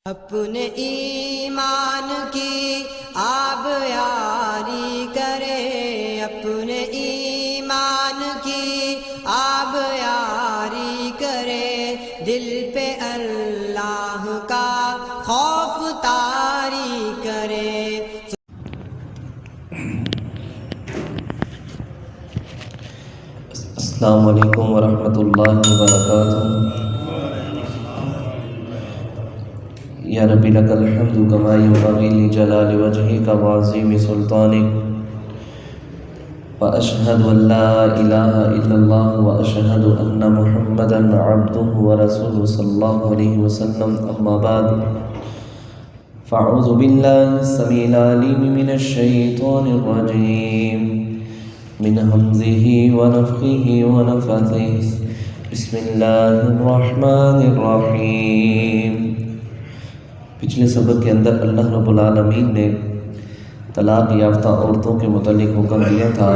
اپنے ایمان کی آب یاری کرے، اپنے ایمان کی آب یاری کرے، دل پہ اللہ کا خوف طاری کرے۔ السلام علیکم ورحمۃ اللہ وبرکاتہ۔ یا رب لک الحمد کما ینبغی لجلال وجہک وعظیم سلطانک، واشہد ان لا الہ الا اللہ واشہد ان محمدا عبدہ ورسولہ صلی اللہ علیہ وسلم، اما بعد فاعوذ باللہ السمیع العلیم من الشیطان الرجیم، من ہمزہ ونفخہ ونفثہ، بسم اللہ الرحمن الرحیم۔ پچھلے سبق کے اندر اللہ رب العالمین نے طلاق یافتہ عورتوں کے متعلق حکم دیا تھا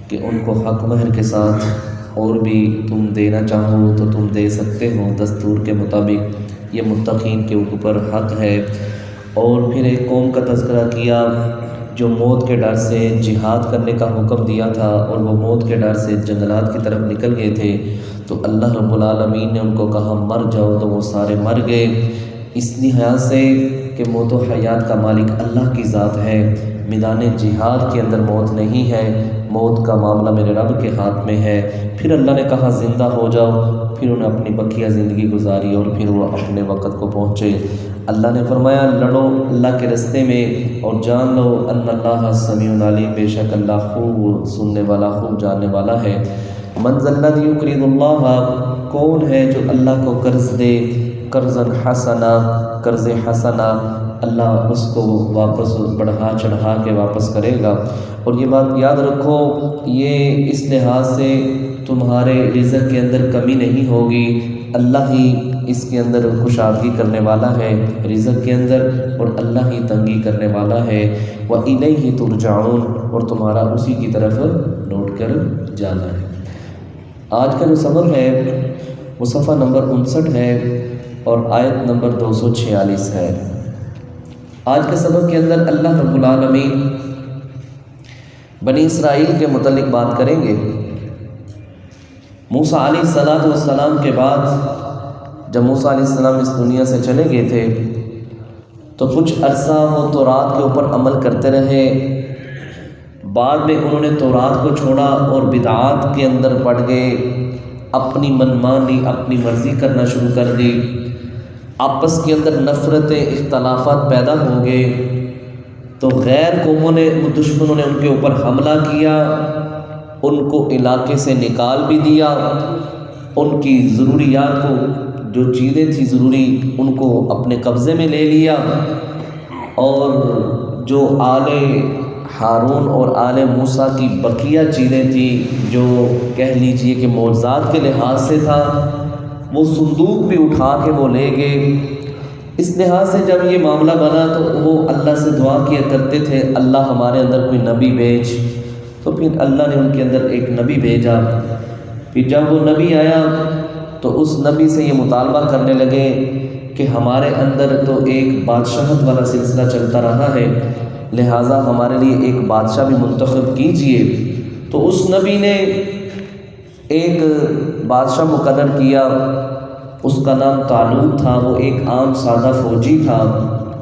کہ ان کو حق مہر کے ساتھ اور بھی تم دینا چاہو تو تم دے سکتے ہو دستور کے مطابق، یہ متقین کے اوپر حق ہے۔ اور پھر ایک قوم کا تذکرہ کیا جو موت کے ڈر سے جہاد کرنے کا حکم دیا تھا اور وہ موت کے ڈر سے جنگلات کی طرف نکل گئے تھے، تو اللہ رب العالمین نے ان کو کہا مر جاؤ، تو وہ سارے مر گئے، اس لحاظ سے کہ موت و حیات کا مالک اللہ کی ذات ہے۔ میدان جہاد کے اندر موت نہیں ہے، موت کا معاملہ میرے رب کے ہاتھ میں ہے۔ پھر اللہ نے کہا زندہ ہو جاؤ، پھر انہیں اپنی بقیہ زندگی گزاری اور پھر وہ اپنے وقت کو پہنچے۔ اللہ نے فرمایا لڑو اللہ کے راستے میں اور جان لو ان اللہ سمیع علیم، بے شک اللہ خوب سننے والا خوب جاننے والا ہے۔ من ذا الذی یقرض اللہ، کون ہے جو اللہ کو قرض دے، قرض حسنا، قرض حسنا، اللہ اس کو واپس بڑھا چڑھا کے واپس کرے گا۔ اور یہ بات یاد رکھو، یہ اس لحاظ سے تمہارے رزق کے اندر کمی نہیں ہوگی، اللہ ہی اس کے اندر کشادگی کرنے والا ہے رزق کے اندر، اور اللہ ہی تنگی کرنے والا ہے۔ وَإِلَيْهِ تُرْجَعُونَ، اور تمہارا اسی کی طرف لوٹ کر جانا ہے۔ آج کا جو سبق ہے وہ صفحہ نمبر 59 ہے اور آیت نمبر 246 ہے۔ آج کے سبق کے اندر اللہ رب العالمین بنی اسرائیل کے متعلق بات کریں گے۔ موسیٰ علیہ السلام کے بعد جب موسیٰ علیہ السلام اس دنیا سے چلے گئے تھے تو کچھ عرصہ وہ تورات کے اوپر عمل کرتے رہے، بعد میں انہوں نے تورات کو چھوڑا اور بدعات کے اندر پڑ گئے، اپنی منمانی اپنی مرضی کرنا شروع کر دی، آپس کے اندر نفرتیں اختلافات پیدا ہو گئے، تو غیر قوموں نے دشمنوں نے ان کے اوپر حملہ کیا، ان کو علاقے سے نکال بھی دیا، ان کی ضروریات کو جو چیزیں تھیں ضروری ان کو اپنے قبضے میں لے لیا، اور جو آل ہارون اور آل موسیٰ کی بقیہ چیزیں تھیں جو کہہ لیجئے کہ معجزات کے لحاظ سے تھا، وہ صندوق بھی اٹھا کے وہ لے گئے۔ اس لحاظ سے جب یہ معاملہ بنا تو وہ اللہ سے دعا کیا کرتے تھے اللہ ہمارے اندر کوئی نبی بھیج، تو پھر اللہ نے ان کے اندر ایک نبی بھیجا۔ پھر جب وہ نبی آیا تو اس نبی سے یہ مطالبہ کرنے لگے کہ ہمارے اندر تو ایک بادشاہت والا سلسلہ چلتا رہا ہے، لہٰذا ہمارے لیے ایک بادشاہ بھی منتخب کیجئے۔ تو اس نبی نے ایک بادشاہ مقرر کیا، اس کا نام طالوت تھا، وہ ایک عام سادہ فوجی تھا،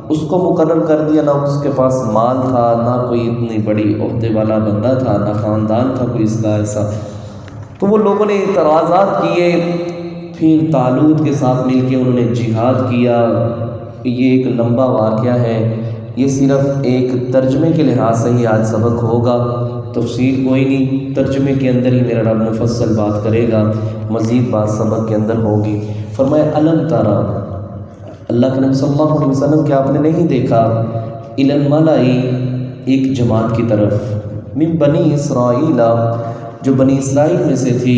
اس کو مقرر کر دیا، نہ اس کے پاس مال تھا، نہ کوئی اتنی بڑی عہدے والا بندہ تھا، نہ خاندان تھا کوئی اس کا ایسا۔ تو وہ لوگوں نے اعتراضات کیے، پھر طالوت کے ساتھ مل کے انہوں نے جہاد کیا۔ یہ ایک لمبا واقعہ ہے، یہ صرف ایک ترجمے کے لحاظ سے ہی آج سبق ہوگا، تفصیل کوئی نہیں، ترجمے کے اندر ہی میرا رب مفصل بات کرے گا، مزید بات سبق کے اندر ہوگی۔ فرمایا الم ترى، اللہ کے نبی صلی اللہ علیہ وسلم کیا آپ نے نہیں دیکھا، الی الملأ، ایک جماعت کی طرف، من بنی اسرائیل، جو بنی اسرائیل میں سے تھی،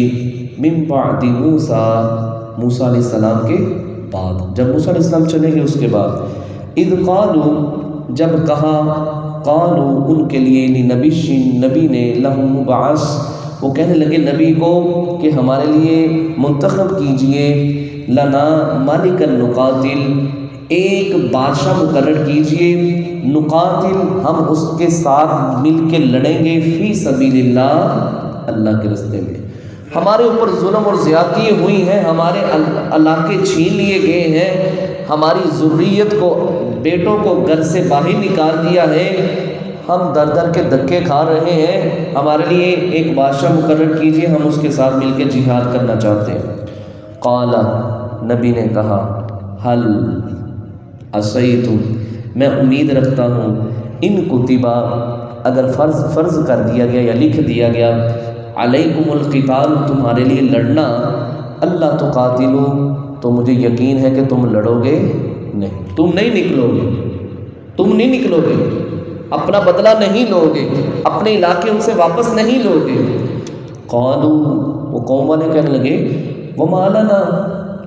من بعد موسیٰ، موسیٰ علیہ السلام کے بعد، جب موسیٰ علیہ السلام چلے گئے اس کے بعد، اذ قالوا، جب کہا، قالوا ان کے لیے، نبی نے، لہم مبعث، وہ کہنے لگے نبی کو کہ ہمارے لیے منتخب کیجئے، لنا مالک نقاتل، ایک بادشاہ مقرر کیجئے، نقاتل، ہم اس کے ساتھ مل کے لڑیں گے، فی سبیل اللہ، اللہ کے راستے میں۔ ہمارے اوپر ظلم اور زیادتی ہوئی ہیں، ہمارے علاقے چھین لیے گئے ہیں، ہماری ذریت کو، بیٹوں کو گھر سے باہر نکال دیا ہے، ہم در در کے دھکے کھا رہے ہیں، ہمارے لیے ایک بادشاہ مقرر کیجئے، ہم اس کے ساتھ مل کے جہاد کرنا چاہتے ہیں۔ قال، نبی نے کہا، حل عصیتم، میں امید رکھتا ہوں، ان کتبہ، اگر فرض کر دیا گیا یا لکھ دیا گیا، علیکم القتال، تمہارے لیے لڑنا، اللہ تقاتلوا، تو مجھے یقین ہے کہ تم لڑو گے نہیں، تم نہیں نکلو گے، اپنا بدلہ نہیں لو گے، اپنے علاقے ان سے واپس نہیں لو گے۔ قالوا، وہ قوم والے کہنے لگے، وما لنا،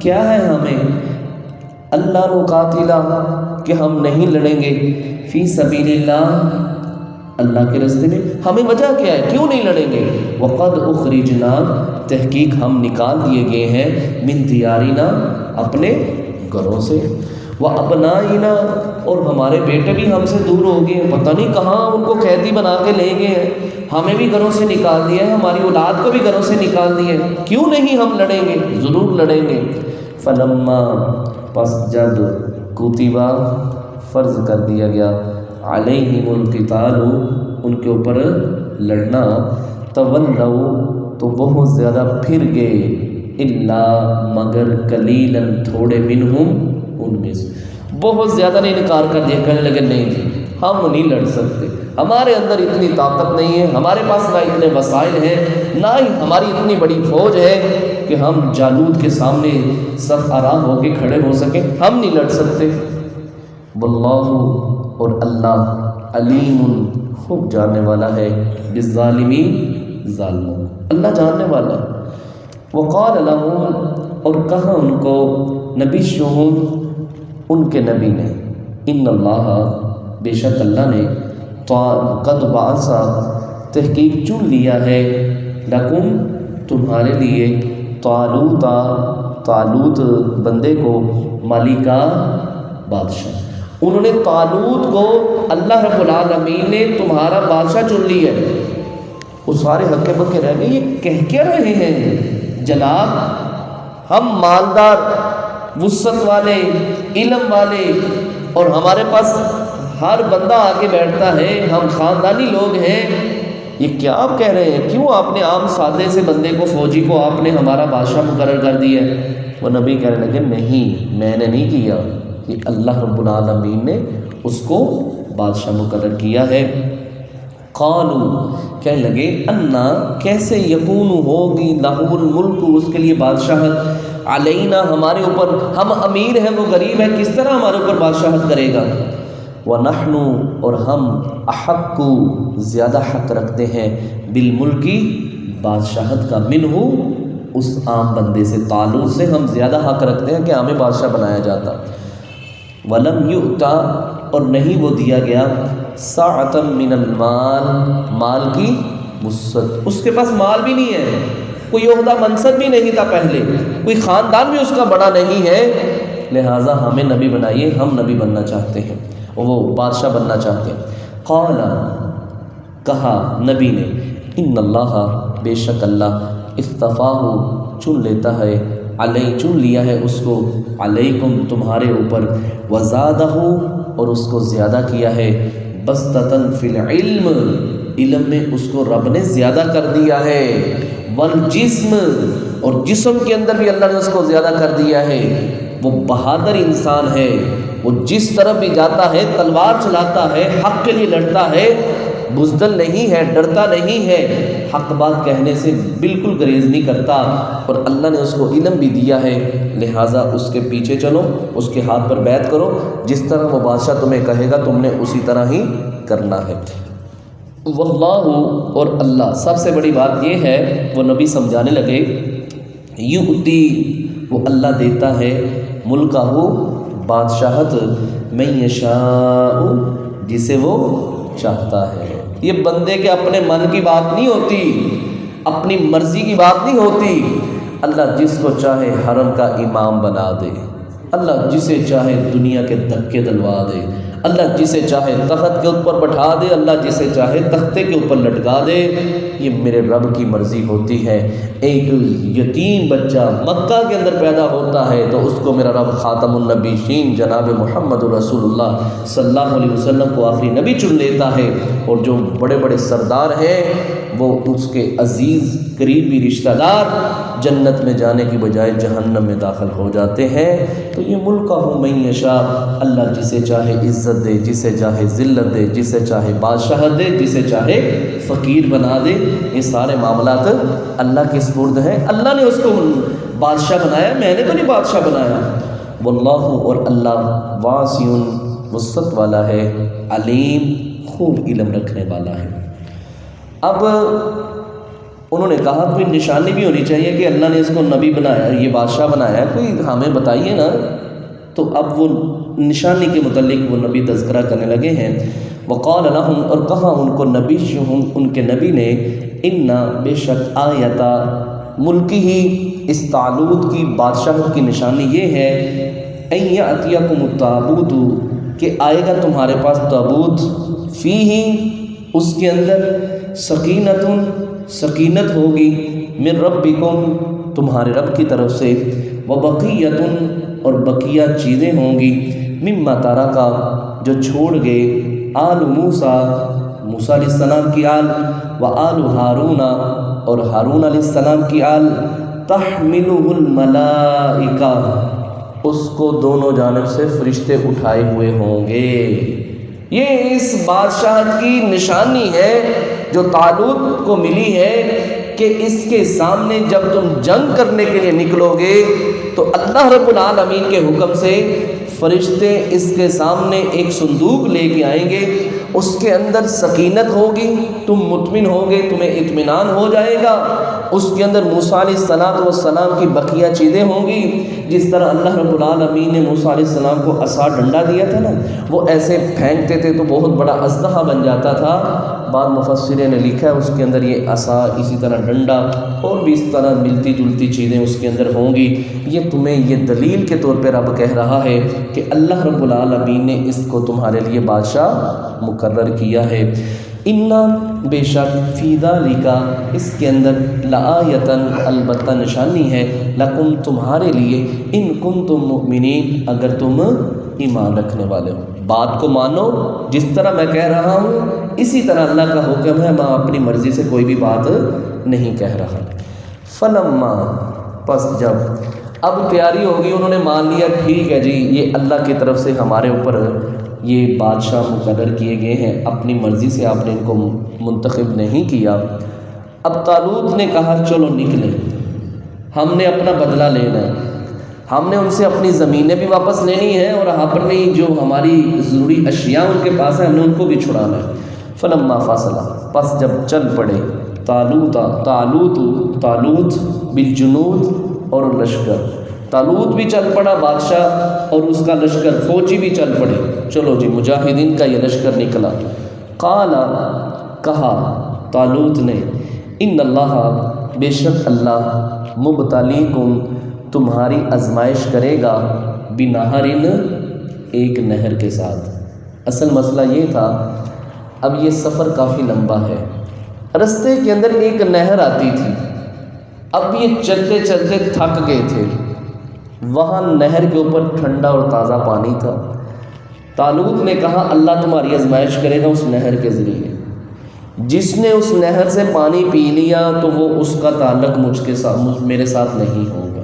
کیا ہے ہمیں، اللہ نقاتلا، کہ ہم نہیں لڑیں گے، فی سبیل اللہ، اللہ کے راستے میں، ہمیں وجہ کیا ہے، کیوں نہیں لڑیں گے؟ وقد اخرجنا، تحقیق ہم نکال دیے گئے ہیں، من دیارنا، اپنے گھروں سے، وابنائنا، اور ہمارے بیٹے بھی ہم سے دور ہو گئے ہیں، پتہ نہیں کہاں ان کو قیدی بنا کے لے گئے ہیں، ہمیں بھی گھروں سے نکال دیا ہے، ہماری اولاد کو بھی گھروں سے نکال دیا ہے، کیوں نہیں ہم لڑیں گے، ضرور لڑیں گے۔ فلما، پس جب، کتبہ، فرض کر دیا گیا، علیہم القتال، ان کے اوپر لڑنا، تولوا، تو بہت زیادہ پھر گئے، الا، مگر، قلیلا، تھوڑے، منہم، ان میں سے، بہت زیادہ نے انکار کر دیا، کہنے لگے نہیں جی، ہم نہیں لڑ سکتے، ہمارے اندر اتنی طاقت نہیں ہے، ہمارے پاس نہ اتنے وسائل ہیں، نہ ہی ہماری اتنی بڑی فوج ہے کہ ہم جالوت کے سامنے صف آرام ہو کے کھڑے ہو سکیں، ہم نہیں لڑ سکتے۔ واللہ، اور اللہ، علیم، خوب جاننے والا ہے، بالظالمین، ظالموں، اللہ جاننے والا ہے۔ وقال لهم، اور کہا ان کو، نبیشہم، ان کے نبی نے، ان اللہ، بے شک اللہ نے، قد بعث، تحقیق چن لیا ہے، لکم، تمہارے لیے، طالوت بندے کو، ملکا، بادشاہ، انہوں نے طالوت کو، اللہ رب العالمین نے تمہارا بادشاہ چن لیا ہے۔ وہ سارے ہکے بکے رہ گئے، یہ کہہ کیا رہے ہیں جناب، ہم مالدار، وسعت والے، علم والے، اور ہمارے پاس ہر بندہ آ کے بیٹھتا ہے، ہم خاندانی لوگ ہیں، یہ کیا آپ کہہ رہے ہیں، کیوں آپ نے عام سادے سے بندے کو، فوجی کو آپ نے ہمارا بادشاہ مقرر کر دیا ہے؟ وہ نبی کہنے لگے، نہیں، میں نے نہیں کیا، یہ اللہ رب العالمین نے اس کو بادشاہ مقرر کیا ہے۔ قالوا، کہنے لگے، انا، کیسے، یکون، ہوگی، لہ الملک، اس کے لیے بادشاہت، علینا، ہمارے اوپر، ہم امیر ہیں، وہ غریب ہے، کس طرح ہمارے اوپر بادشاہت کرے گا؟ وَنَحْنُ، اور ہم، احق، زیادہ حق رکھتے ہیں، بالملکی، بادشاہت کا، منہ، اس عام بندے سے، طالوت سے ہم زیادہ حق رکھتے ہیں کہ ہمیں بادشاہ بنایا جاتا۔ وَلَمْ يُؤْتَ، اور نہیں وہ دیا گیا، سَعَةً مِّنَ الْمَالِ، مال کی وسعت، اس کے پاس مال بھی نہیں ہے، کوئی عہدہ منصب بھی نہیں تھا پہلے، کوئی خاندان بھی اس کا بڑا نہیں ہے، لہٰذا ہمیں نبی بنائیے، ہم نبی بننا چاہتے ہیں، وہ بادشاہ بننا چاہتے ہیں۔ قال، کہا نبی نے، ان اللہ، بے شک اللہ، اصطفاہ، چن لیتا ہے، چن لیا ہے اس کو، علیکم، تمہارے اوپر، وزادہ، اور اس کو زیادہ کیا ہے، بسطۃ فی العلم، علم میں اس کو رب نے زیادہ کر دیا ہے، والجسم، اور جسم کے اندر بھی اللہ نے اس کو زیادہ کر دیا ہے، وہ بہادر انسان ہے، وہ جس طرف بھی جاتا ہے تلوار چلاتا ہے، حق کے لیے لڑتا ہے، بزدل نہیں ہے، ڈرتا نہیں ہے، حق بات کہنے سے بالکل گریز نہیں کرتا، اور اللہ نے اس کو علم بھی دیا ہے، لہٰذا اس کے پیچھے چلو، اس کے ہاتھ پر بیعت کرو، جس طرح وہ بادشاہ تمہیں کہے گا تم نے اسی طرح ہی کرنا ہے۔ واللہ، اور اللہ، سب سے بڑی بات یہ ہے، وہ نبی سمجھانے لگے، یؤتی، وہ اللہ دیتا ہے، ملکہ، بادشاہت، من یشاء، جسے وہ چاہتا ہے، یہ بندے کے اپنے من کی بات نہیں ہوتی، اپنی مرضی کی بات نہیں ہوتی، اللہ جس کو چاہے حرم کا امام بنا دے، اللہ جسے چاہے دنیا کے دھکے دلوا دے، اللہ جسے چاہے تخت کے اوپر بٹھا دے، اللہ جسے چاہے تختے کے اوپر لٹکا دے، یہ میرے رب کی مرضی ہوتی ہے۔ ایک یتیم بچہ مکہ کے اندر پیدا ہوتا ہے تو اس کو میرا رب خاتم النبیین جناب محمد رسول اللہ صلی اللہ علیہ وسلم کو آخری نبی چن لیتا ہے، اور جو بڑے بڑے سردار ہیں وہ اس کے عزیز قریبی رشتہ دار جنت میں جانے کی بجائے جہنم میں داخل ہو جاتے ہیں۔ تو یہ ملک ہوں من یشاء، اللہ جسے چاہے عزت دے، جسے چاہے ذلت دے، جسے چاہے بادشاہت دے، جسے چاہے فقیر بنا دے، یہ سارے معاملات اللہ کے سپرد ہیں۔ اللہ نے اس کو بادشاہ بنایا، میں نے تو نہیں بادشاہ بنایا۔ واللہ، اور اللہ واسع وسعت والا ہے، علیم خوب علم رکھنے والا ہے۔ اب انہوں نے کہا کوئی نشانی بھی ہونی چاہیے کہ اللہ نے اس کو نبی بنایا، یہ بادشاہ بنایا، کوئی ہمیں بتائیے نا۔ تو اب وہ نشانی کے متعلق وہ نبی تذکرہ کرنے لگے ہیں۔ وقال لهم، اور کہا ان کو نبی ان کے نبی نے، انا بے شک آیتا ملکی ہی، اس طالوت کی بادشاہت کی نشانی یہ ہے، ان یاتیکم التابوت، کہ آئے گا تمہارے پاس تابوت، فیہ، اس کے اندر سکینت ہوگی، من ربکم، تمہارے رب کی طرف سے، وبقیۃ، اور بقیہ چیزیں ہوں گی، مما ترک، جو چھوڑ گئے، آل موسیٰ، موسیٰ علیہ السلام کی آل، و آل ہارون، اور ہارون علیہ السلام کی آل، تحملہ الملائکہ، اس کو دونوں جانب سے فرشتے اٹھائے ہوئے ہوں گے۔ یہ اس بادشاہت کی نشانی ہے جو طالوت کو ملی ہے، کہ اس کے سامنے جب تم جنگ کرنے کے لیے نکلو گے تو اللہ رب العالمین کے حکم سے فرشتے اس کے سامنے ایک صندوق لے کے آئیں گے، اس کے اندر سکینت ہوگی، تم مطمئن ہوگے، تمہیں اطمینان ہو جائے گا۔ اس کے اندر موسیٰ علیہ السلام کی بقیہ چیزیں ہوں گی، جس طرح اللہ رب العالمین نے موسیٰ علیہ السلام کو عصا ڈنڈا دیا تھا نا، وہ ایسے پھینکتے تھے تو بہت بڑا اژدہا بن جاتا تھا۔ بعض مفسرین نے لکھا ہے اس کے اندر یہ عصا، اسی طرح ڈنڈا، اور بھی اس طرح ملتی جلتی چیزیں اس کے اندر ہوں گی۔ یہ تمہیں یہ دلیل کے طور پہ رب کہہ رہا ہے کہ اللہ رب العالمین نے اس کو تمہارے لیے بادشاہ مقرر کیا ہے۔ انا، بے شک، فی ذالک، اس کے اندر، لآیۃً، البتہ نشانی ہے، لکم، تمہارے لیے، ان کنتم مؤمنین، اگر تم ایمان رکھنے والے ہو۔ بات کو مانو، جس طرح میں کہہ رہا ہوں اسی طرح اللہ کا حکم ہے، میں اپنی مرضی سے کوئی بھی بات نہیں کہہ رہا۔ فلما، پس جب، اب تیاری ہوگی، انہوں نے مان لیا، ٹھیک ہے جی، یہ اللہ کی طرف سے ہمارے اوپر یہ بادشاہ مقرر کیے گئے ہیں، اپنی مرضی سے آپ نے ان کو منتخب نہیں کیا۔ اب طالوت نے کہا چلو نکلیں، ہم نے اپنا بدلہ لینا ہے، ہم نے ان سے اپنی زمینیں بھی واپس لینی ہے، اور اپنی جو ہماری ضروری اشیاء ان کے پاس ہیں ہم نے ان کو بھی چھڑانا ہے۔ فلما فاصلہ، پس جب چل پڑے، طالوت بالجنود، اور لشکر، طالوت بھی چل پڑا بادشاہ، اور اس کا لشکر فوجی بھی چل پڑے، چلو جی مجاہدین کا یہ لشکر نکلا۔ قال، کہا طالوت نے، ان اللہ، بے شک اللہ، مبتلیکم، تمہاری آزمائش کرے گا، بنہر، ایک نہر کے ساتھ۔ اصل مسئلہ یہ تھا، اب یہ سفر کافی لمبا ہے، رستے کے اندر ایک نہر آتی تھی، اب یہ چلتے چلتے تھک گئے تھے، وہاں نہر کے اوپر ٹھنڈا اور تازہ پانی تھا۔ طالوت نے کہا اللہ تمہاری آزمائش کرے گا اس نہر کے ذریعے، جس نے اس نہر سے پانی پی لیا تو وہ اس کا تعلق مجھ کے ساتھ، میرے ساتھ نہیں ہوگا،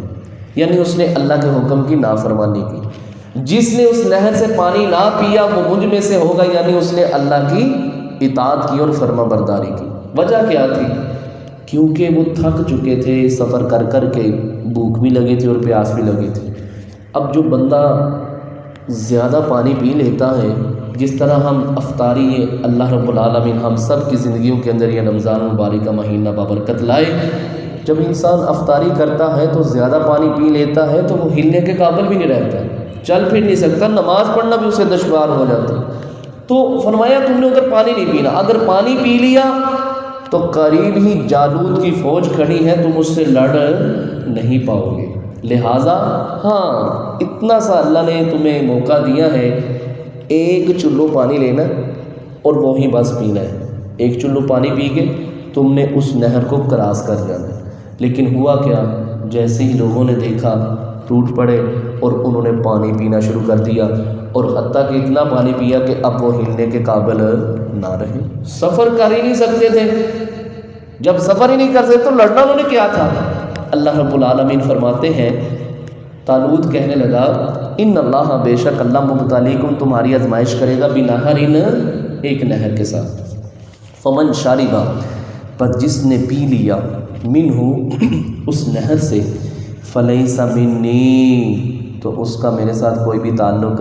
یعنی اس نے اللہ کے حکم کی نافرمانی کی۔ جس نے اس نہر سے پانی نہ پیا وہ مجھ میں سے ہوگا، یعنی اس نے اللہ کی اطاعت کی اور فرما برداری کی۔ وجہ کیا تھی؟ کیونکہ وہ تھک چکے تھے سفر کر کر کے، بھوک بھی لگی تھی اور پیاس بھی لگی تھی۔ اب جو بندہ زیادہ پانی پی لیتا ہے، جس طرح ہم افطاری، اللہ رب العالمین ہم سب کی زندگیوں کے اندر یہ رمضان المبارک کا مہینہ بابرکت لائے، جب انسان افطاری کرتا ہے تو زیادہ پانی پی لیتا ہے تو وہ ہلنے کے قابل بھی نہیں رہتا، چل پھر نہیں سکتا، نماز پڑھنا بھی اسے دشوار ہو جاتا۔ تو فرمایا تم نے ادھر پانی نہیں پینا، اگر پانی پی لیا تو قریب ہی جالوت کی فوج کھڑی ہے، تم اس سے لڑ نہیں پاؤ گے۔ لہٰذا ہاں اتنا سا اللہ نے تمہیں موقع دیا ہے، ایک چلو پانی لینا اور وہی بس پینا ہے۔ ایک چلو پانی پی کے تم نے اس نہر کو کراس کر جانا ہے۔ لیکن ہوا کیا، جیسے ہی لوگوں نے دیکھا ٹوٹ پڑے اور انہوں نے پانی پینا شروع کر دیا، اور حتیٰ کہ اتنا پانی پیا کہ اب وہ ہلنے کے قابل نہ رہے۔ سفر کر ہی نہیں سکتے تھے، جب سفر ہی نہیں کر سکتے تو لڑنا انہوں نے کیا تھا؟ اللہ رب العالمین فرماتے ہیں، طالوت کہنے لگا ان اللہ، بے شک اللہ مبتلیکم، تمہاری آزمائش کرے گا، بنہر، ایک نہر کے ساتھ، فمن شاربا، پر جس نے پی لیا، منہ، اس نہر سے، فلیس منی، تو اس کا میرے ساتھ کوئی بھی تعلق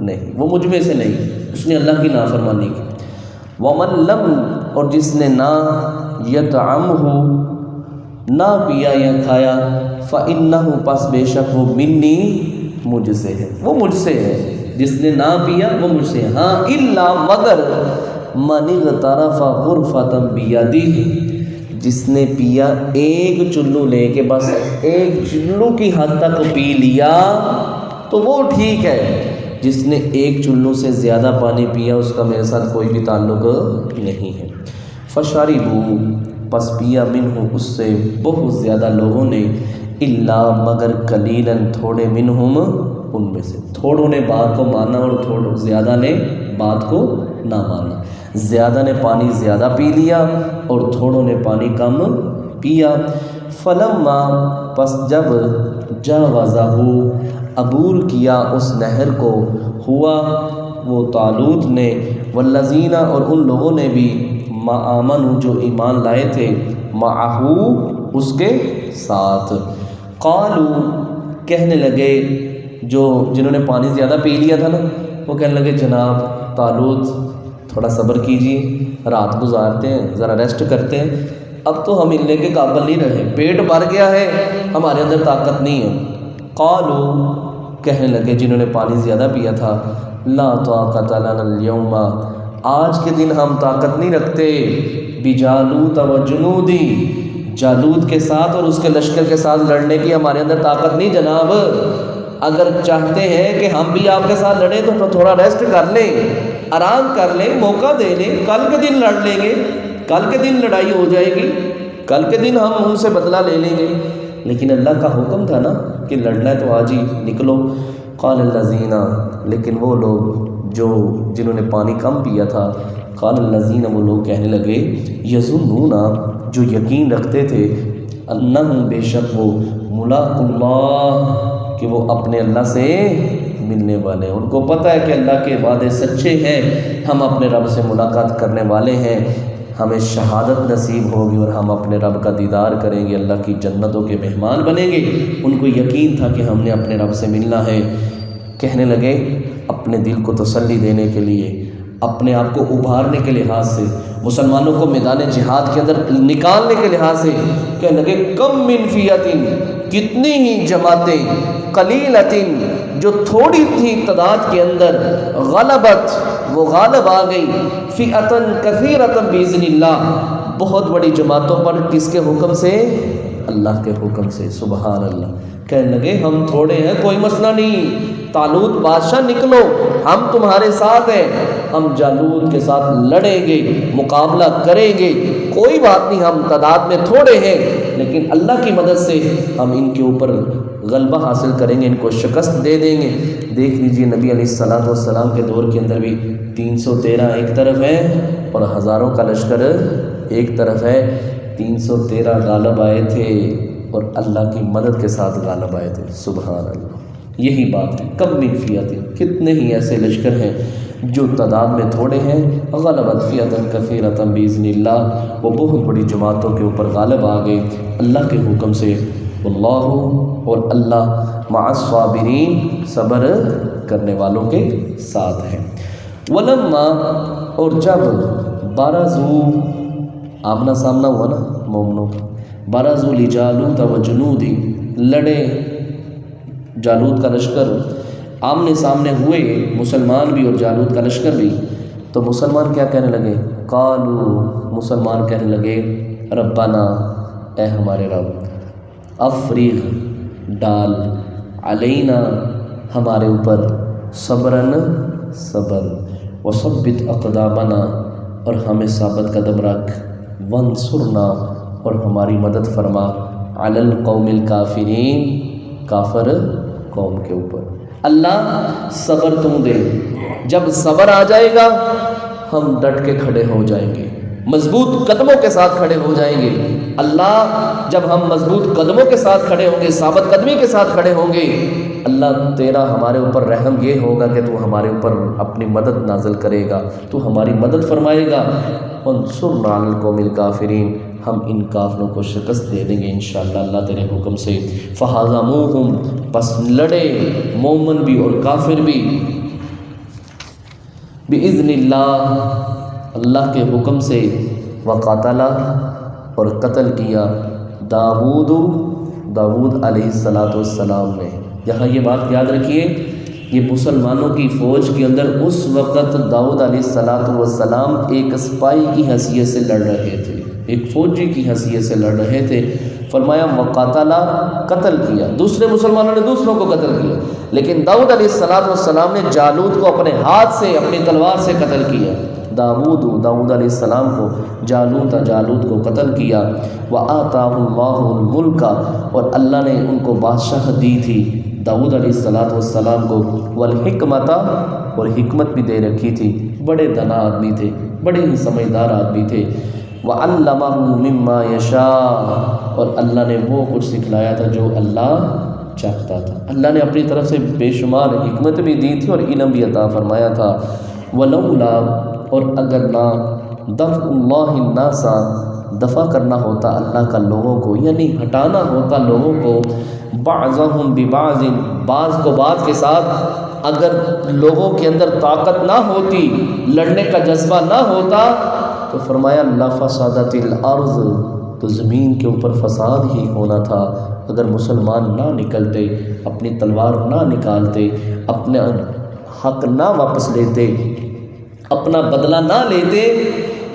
نہیں، وہ مجھ میں سے نہیں، اس نے اللہ کی نافرمانی کی۔ ومن لم، اور جس نے نہ یطعمہ، نہ پیا یا کھایا، فإنہ، پس بے شک وہ منی، مجھ سے ہے، وہ مجھ سے ہے، جس نے نہ پیا وہ مجھ سے ہے۔ ہاں الا، مگر، من اغترف غرفۃ بیدہ، جس نے پیا ایک چلو لے کے، بس ایک چلو کی حد تک پی لیا تو وہ ٹھیک ہے، جس نے ایک چلو سے زیادہ پانی پیا اس کا میرے ساتھ کوئی بھی تعلق نہیں ہے۔ فشربوا، پس پیا منہ، اس سے بہت زیادہ لوگوں نے، الا، مگر، قلیلا، تھوڑے، منہم، ان میں سے، تھوڑوں نے بات کو مانا اور تھوڑوں زیادہ نے بات کو نہ مانا، زیادہ نے پانی زیادہ پی لیا اور تھوڑوں نے پانی کم پیا۔ فلما، پس جب، جاوزہ، عبور کیا اس نہر کو، ہوا وہ طالوت نے، والذین، اور ان لوگوں نے بھی، آمنوا، جو ایمان لائے تھے، معہو، اس کے ساتھ، قالوا، کہنے لگے، جنہوں نے پانی زیادہ پی لیا تھا نا، وہ کہنے لگے جناب طالوت تھوڑا صبر کیجیے، رات گزارتے ہیں، ذرا ریسٹ کرتے ہیں، اب تو ہم ہلنے کے قابل نہیں رہے، پیٹ بھر گیا ہے، ہمارے اندر طاقت نہیں ہے۔ قالوا، کہنے لگے جنہوں نے پانی زیادہ پیا تھا، لا طاقت لنا اليوم، آج کے دن ہم طاقت نہیں رکھتے، بجالوت وجنودی، جالوت کے ساتھ اور اس کے لشکر کے ساتھ لڑنے کی ہمارے اندر طاقت نہیں جناب، اگر چاہتے ہیں کہ ہم بھی آپ کے ساتھ لڑیں تو تھوڑا ریسٹ کر لیں، آرام کر لیں، موقع دے لیں، کل کے دن لڑ لیں گے، کل کے دن لڑائی ہو جائے گی، کل کے دن ہم ان سے بدلہ لے لیں گے۔ لیکن اللہ کا حکم تھا نا کہ لڑنا ہے تو آج ہی نکلو۔ قال الذین، لیکن وہ لوگ جنہوں نے پانی کم پیا تھا، قال الذین، وہ لوگ کہنے لگے، یظنون، جو یقین رکھتے تھے، انہم، بے شک وہ، ملاق اللہ، کہ وہ اپنے اللہ سے ملنے والے ہیں، ان کو پتہ ہے کہ اللہ کے وعدے سچے ہیں، ہم اپنے رب سے ملاقات کرنے والے ہیں، ہمیں شہادت نصیب ہوگی اور ہم اپنے رب کا دیدار کریں گے، اللہ کی جنتوں کے مہمان بنیں گے، ان کو یقین تھا کہ ہم نے اپنے رب سے ملنا ہے۔ کہنے لگے اپنے دل کو تسلی دینے کے لیے، اپنے آپ کو ابھارنے کے لحاظ سے، مسلمانوں کو میدان جہاد کے اندر نکالنے کے لحاظ سے، کہنے لگے کم من فیۃ، کتنی ہی جماعتیں، قلیلۃ، جو تھوڑی تھی تعداد کے اندر، غلبت، وہ غالب آ گئی، فئۃ کثیرۃ باذن اللہ، بہت بڑی جماعتوں پر، کس کے حکم سے؟ اللہ کے حکم سے، سبحان اللہ۔ کہنے لگے ہم تھوڑے ہیں، کوئی مسئلہ نہیں، طالوت بادشاہ نکلو، ہم تمہارے ساتھ ہیں، ہم جالوت کے ساتھ لڑیں گے، مقابلہ کریں گے، کوئی بات نہیں، ہم تعداد میں تھوڑے ہیں لیکن اللہ کی مدد سے ہم ان کے اوپر غلبہ حاصل کریں گے، ان کو شکست دے دیں گے۔ دیکھ لیجئے نبی علیہ السلام کے دور کے اندر بھی 313 ایک طرف ہے اور ہزاروں کا لشکر ایک طرف ہے، 313 غالب آئے تھے اور اللہ کی مدد کے ساتھ غالب آئے تھے، سبحان اللہ۔ یہی بات ہے، کم من فیۃ، کتنے ہی ایسے لشکر ہیں جو تعداد میں تھوڑے ہیں، غلبت فیۃ کثیرۃ باذن اللہ، وہ بہت بڑی جماعتوں کے اوپر غالب آ گئے اللہ کے حکم سے۔ واللہ، اور اللہ، مع الصابرین، صبر کرنے والوں کے ساتھ ہے۔ ولما، اور جب، برزوا، آمنا سامنا ہوا نا مومنوں کا، برزوا لجالوت وجنود، لڑے جالوت کا لشکر، آمنے سامنے ہوئے مسلمان بھی اور جالوت کا لشکر بھی، تو مسلمان کیا کہنے لگے؟ قالوا، مسلمان کہنے لگے، ربنا، اے ہمارے رب، افریغ، ڈال، علینا ہمارے اوپر، صبرن صبر، وثبت اقدامنا اور ہمیں ثابت قدم رکھ، وانصرنا اور ہماری مدد فرما، علی القوم الکافرین کافر قوم کے اوپر۔ اللہ صبر تم دے، جب صبر آ جائے گا ہم ڈٹ کے کھڑے ہو جائیں گے، مضبوط قدموں کے ساتھ کھڑے ہو جائیں گے۔ اللہ جب ہم مضبوط قدموں کے ساتھ کھڑے ہوں گے، ثابت قدمی کے ساتھ کھڑے ہوں گے، اللہ تیرا ہمارے اوپر رحم یہ ہوگا کہ تو ہمارے اوپر اپنی مدد نازل کرے گا، تو ہماری مدد فرمائے گا۔ انصرنا علی القوم الکافرین، ہم ان کافروں کو شکست دے دیں گے انشاءاللہ اللہ تیرے حکم سے۔ فہزموہم، پس لڑے مومن بھی اور کافر بھی، بِإِذْنِ اللہ، اللہ کے حکم سے، وقاتل اور قتل کیا، داؤد علیہ السلام نے۔ یہاں یہ بات یاد رکھیے، یہ مسلمانوں کی فوج کے اندر اس وقت داؤد علیہ السلام ایک سپاہی کی حیثیت سے لڑ رہے تھے، ایک فوجی کی حیثیت سے لڑ رہے تھے۔ فرمایا وقاتل، قتل کیا، دوسرے مسلمانوں نے دوسروں کو قتل کیا، لیکن داؤد علیہ السلام نے جالوت کو اپنے ہاتھ سے، اپنی تلوار سے قتل کیا۔ داؤد علیہ السلام کو جالوت کو قتل کیا۔ وآتاہ اللہ الملک، اور اللہ نے ان کو بادشاہ دی تھی داؤد علیہ السلام کو، والحکمت، اور حکمت بھی دے رکھی تھی، بڑے دانا آدمی تھے، بڑے ہی سمجھدار آدمی تھے۔ وعلمہ مما یشاء، اور اللہ نے وہ کچھ سکھلایا تھا جو اللہ چاہتا تھا، اللہ نے اپنی طرف سے بے شمار حکمت بھی دی تھی اور علم بھی عطا فرمایا تھا۔ ولولا، اور اگر نہ، دفع اللہ الناس، دفع کرنا ہوتا اللہ کا لوگوں کو، یعنی ہٹانا ہوتا لوگوں کو، بعضهم ببعض، بعض کو بعض کے ساتھ، اگر لوگوں کے اندر طاقت نہ ہوتی، لڑنے کا جذبہ نہ ہوتا، تو فرمایا لفسدت الارض، تو زمین کے اوپر فساد ہی ہونا تھا۔ اگر مسلمان نہ نکلتے، اپنی تلوار نہ نکالتے، اپنے حق نہ واپس لیتے، اپنا بدلہ نہ لیتے،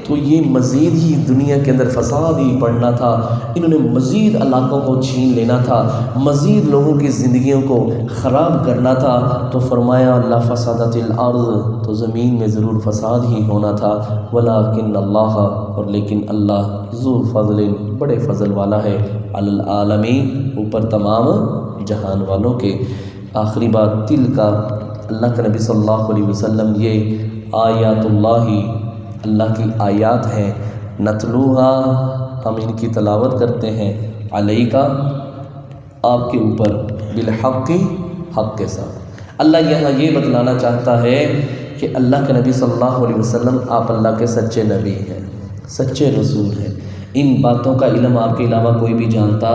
تو یہ مزید ہی دنیا کے اندر فساد ہی پڑنا تھا، انہوں نے مزید علاقوں کو چھین لینا تھا، مزید لوگوں کی زندگیوں کو خراب کرنا تھا۔ تو فرمایا لفسدت الارض، تو زمین میں ضرور فساد ہی ہونا تھا۔ ولکن اللہ، اور لیکن اللہ، ذو فضل، بڑے فضل والا ہے، علی العالمین، اوپر تمام جہان والوں کے۔ آخری بات، تلک، اللہ کے نبی صلی اللہ علیہ وسلم، یہ آیات اللہ کی آیات ہیں، نتلوہا، ہم ان کی تلاوت کرتے ہیں، علیکا، آپ کے اوپر، بالحق، حق کے ساتھ۔ اللہ یہاں یہ بتلانا چاہتا ہے کہ اللہ کے نبی صلی اللہ علیہ وسلم، آپ اللہ کے سچے نبی ہیں، سچے رسول ہیں، ان باتوں کا علم آپ کے علاوہ کوئی بھی جانتا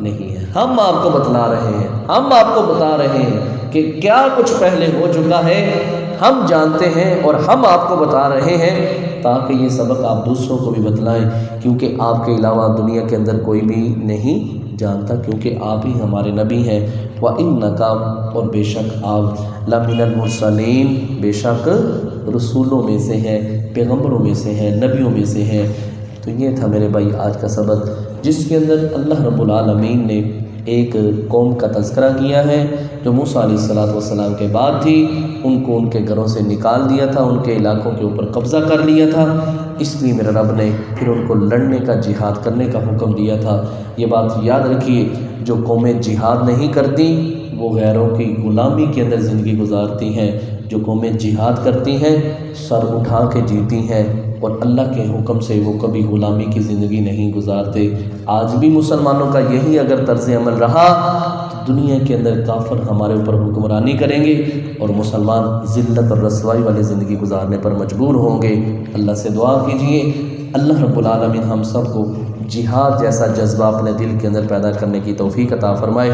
نہیں ہے۔ ہم آپ کو بتلا رہے ہیں، ہم آپ کو بتا رہے ہیں کہ کیا کچھ پہلے ہو چکا ہے، ہم جانتے ہیں اور ہم آپ کو بتا رہے ہیں تاکہ یہ سبق آپ دوسروں کو بھی بتلائیں، کیونکہ آپ کے علاوہ دنیا کے اندر کوئی بھی نہیں جانتا، کیونکہ آپ ہی ہمارے نبی ہیں۔ وَإِنَّكَ، اور بے شک آپ، لَمِنَ الْمُرْسَلِينَ، بے شک رسولوں میں سے ہیں، پیغمبروں میں سے ہیں، نبیوں میں سے ہیں۔ تو یہ تھا میرے بھائی آج کا سبق، جس کے اندر اللہ رب العالمین نے ایک قوم کا تذکرہ کیا ہے جو موسیٰ علیہ السلام کے بعد تھی، ان کو ان کے گھروں سے نکال دیا تھا، ان کے علاقوں کے اوپر قبضہ کر لیا تھا، اس لیے میرے رب نے پھر ان کو لڑنے کا، جہاد کرنے کا حکم دیا تھا۔ یہ بات یاد رکھیے، جو قومیں جہاد نہیں کرتی وہ غیروں کی غلامی کے اندر زندگی گزارتی ہیں، جو قومیں جہاد کرتی ہیں سر اٹھا کے جیتی ہیں، اور اللہ کے حکم سے وہ کبھی غلامی کی زندگی نہیں گزارتے۔ آج بھی مسلمانوں کا یہی اگر طرز عمل رہا تو دنیا کے اندر کافر ہمارے اوپر حکمرانی کریں گے اور مسلمان ذلت اور رسوائی والی زندگی گزارنے پر مجبور ہوں گے۔ اللہ سے دعا کیجئے اللہ رب العالمین ہم سب کو جہاد جیسا جذبہ اپنے دل کے اندر پیدا کرنے کی توفیق عطا فرمائے۔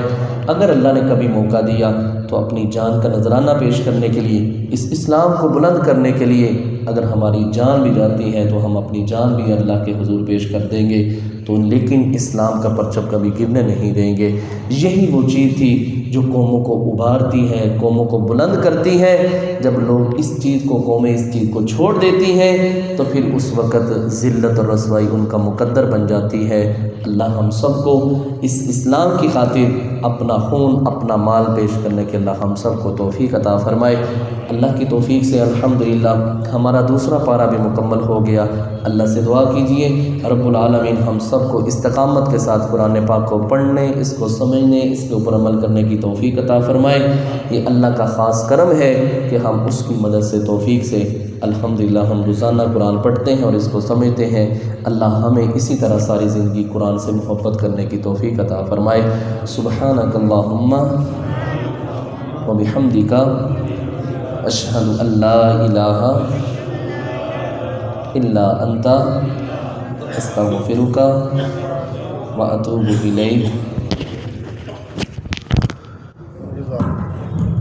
اگر اللہ نے کبھی موقع دیا تو اپنی جان کا نذرانہ پیش کرنے کے لیے، اس اسلام کو بلند کرنے کے لیے، اگر ہماری جان بھی جاتی ہے تو ہم اپنی جان بھی اللہ کے حضور پیش کر دیں گے۔ تو لیکن اسلام کا پرچم کبھی گرنے نہیں دیں گے۔ یہی وہ چیز تھی جو قوموں کو ابھارتی ہے، قوموں کو بلند کرتی ہے۔ جب لوگ اس چیز کو، قومیں اس چیز کو چھوڑ دیتی ہیں تو پھر اس وقت ذلت اور رسوائی ان کا مقدر بن جاتی ہے۔ اللہ ہم سب کو اس اسلام کی خاطر اپنا خون، اپنا مال پیش کرنے کے اللہ ہم سب کو توفیق عطا فرمائے۔ اللہ کی توفیق سے الحمدللہ ہمارا دوسرا پارہ بھی مکمل ہو گیا۔ اللہ سے دعا کیجئے رب العالمین ہم سب کو استقامت کے ساتھ قرآن پاک کو پڑھنے، اس کو سمجھنے، اس کے اوپر عمل کرنے کی توفیق عطا فرمائے۔ یہ اللہ کا خاص کرم ہے کہ ہم اس کی مدد سے، توفیق سے الحمدللہ ہم روزانہ قرآن پڑھتے ہیں اور اس کو سمجھتے ہیں۔ اللہ ہمیں اسی طرح ساری زندگی قرآن سے محبت کرنے کی توفیق عطا فرمائے۔ سبحانک اللہم و بحمدک اشہد ان لا الہ الا انت استغفرک و اتوب الیک۔